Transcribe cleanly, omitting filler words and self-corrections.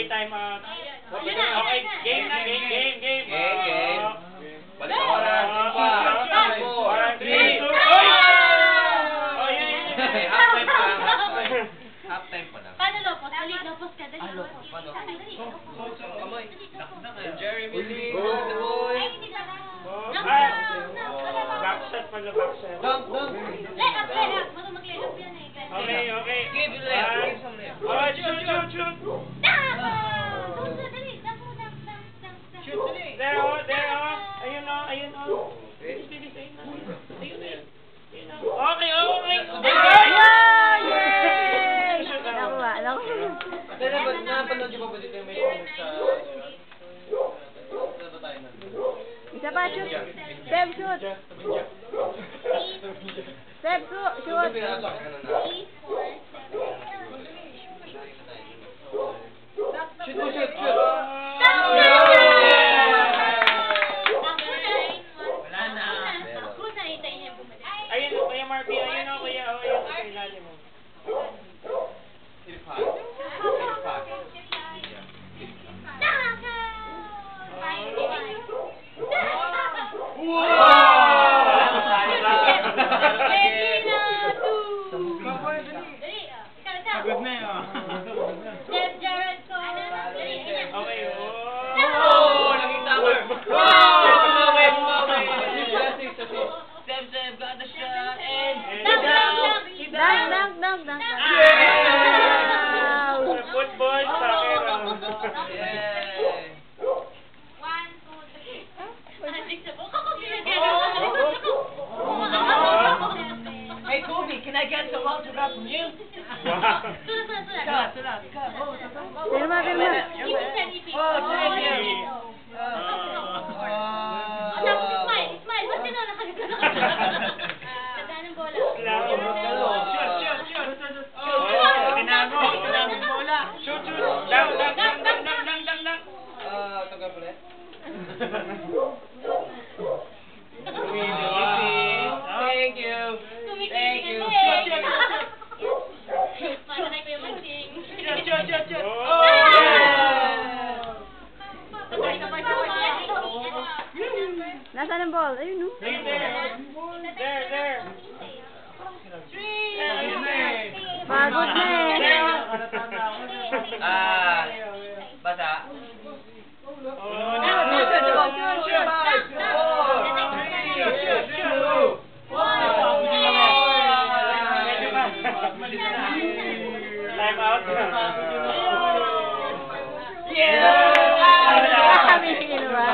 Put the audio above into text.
time out. Okay, game na, game. Balik oras. Oras, 3. Half-time pa lang. Paano lopos? Dali, lopos ka. Dali. Paano? Amoy. Jeremy Lee. Ay, hindi ka na. Backshot pala, backshot. Dunk. Lay up. Marunong mag-lay-up yan eh. Okay. Give some layup. Alright, shoot. Dunk! Dali. Dunk. Shoot, dali. There, ayun o. Ayun o. Okay. Napanood niyo ba dito may comment sa... Isa pa, shoot. Step, shoot. Step, shoot. Shoot. Wala na. Kung nakita niya bumalik. Ayun, Kuya Marvin, ayun o, Kuya. Ayun, sa ilalim mo. Pagod na yun. Jeff Jarrett ko. Okay, Nakita ko. Step, got the shot, and... Dunk. Football, soccer. 1, 2, 3. Hey, Kobe, can I get some autograph from you? Sulat. Firma. Ipin. Oh, thank you. Smile. Ba't sino nakagano? Tandaan ng bola. Shoot. Tinago. Bola. Shoot. Dunk. Taga ulit. Thank you. Masanay ko yung magsing. Shoot. Nasaan ang ball? Ayun, no? There. Pagod na eh. Basa. Time out. Yeah! Kami, sino ba?